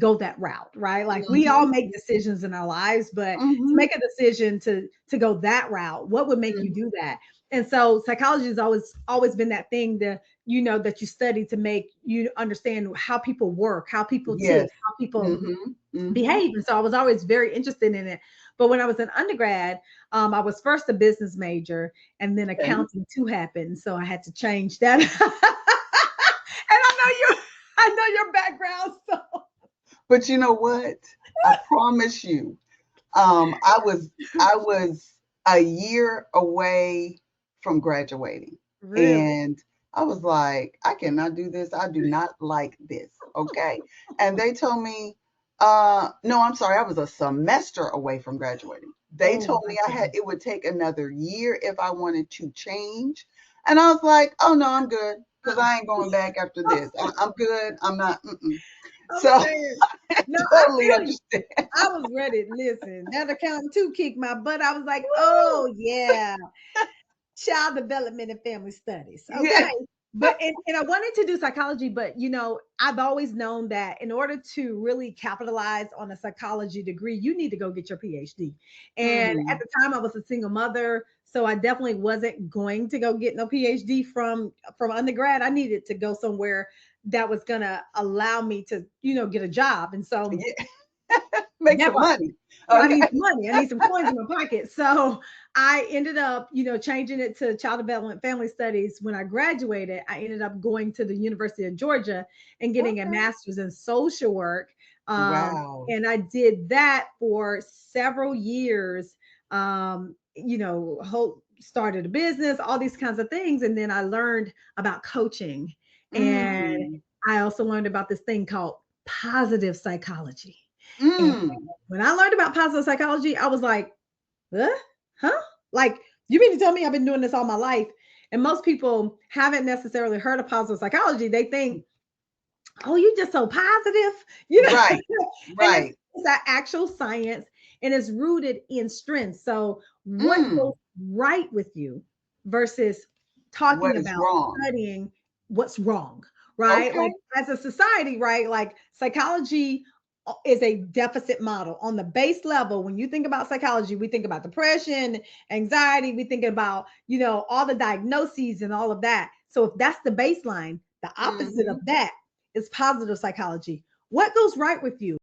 go that route, right? Like we all Mhm. make decisions in our lives, but to Mhm. make a decision to go that route, what would make you Mhm. do that? And so psychology has always been that thing that that you study to make you understand how people work, how people tick, Yes. how people Mhm. Mhm. behave. And so I was always very interested in it. But when I was an undergrad, I was first a business major, and then Okay. accounting two happened, so I had to change that. And I know your background, so But you know what? I promise you, I was a year away from graduating, really. and I was like, I cannot do this. I do not like this. Okay. And they told me, no, I'm sorry, I was a semester away from graduating. They Oh told my me goodness. it would take another year if I wanted to change. And I was like, oh no, I'm good because Uh-uh. I ain't going back after this. I'm good. I'm not. Mm-mm. I'm So saying, I no, I totally feel you. understand. I was ready. Listen, that accountant two kicked my butt. I was like, oh yeah, child development and family studies. Yeah. Okay. But and I wanted to do psychology, but I've always known that in order to really capitalize on a psychology degree, you need to go get your PhD. And at Mm, the time I was a single mother, so I definitely wasn't going to go get no PhD from undergrad. I needed to go somewhere that was gonna allow me to, get a job. And so yeah. Make that some money. I need Okay. some money. I need some coins in my pocket. So I ended up, changing it to child development family studies. When I graduated, I ended up going to the University of Georgia and getting a Okay. master's in social work. Wow. And I did that for several years. Started a business, all these kinds of things. And then I learned about coaching. And Mm, I also learned about this thing called positive psychology. And mm. when I learned about positive psychology, I was like, huh? Huh? Like, you mean to tell me I've been doing this all my life? And most people haven't necessarily heard of positive psychology. They think, oh, you're just so positive, Right. and Right. it's an actual science and it's rooted in strength. So, what goes Mm. right with you versus talking What is about wrong? studying what's wrong, right? Okay. Like, as a society, right? Like, psychology is a deficit model on the base level. When you think about psychology, we think about depression, anxiety, we think about, all the diagnoses and all of that. So, if that's the baseline, the opposite of Hmm. that is positive psychology. What goes right with you?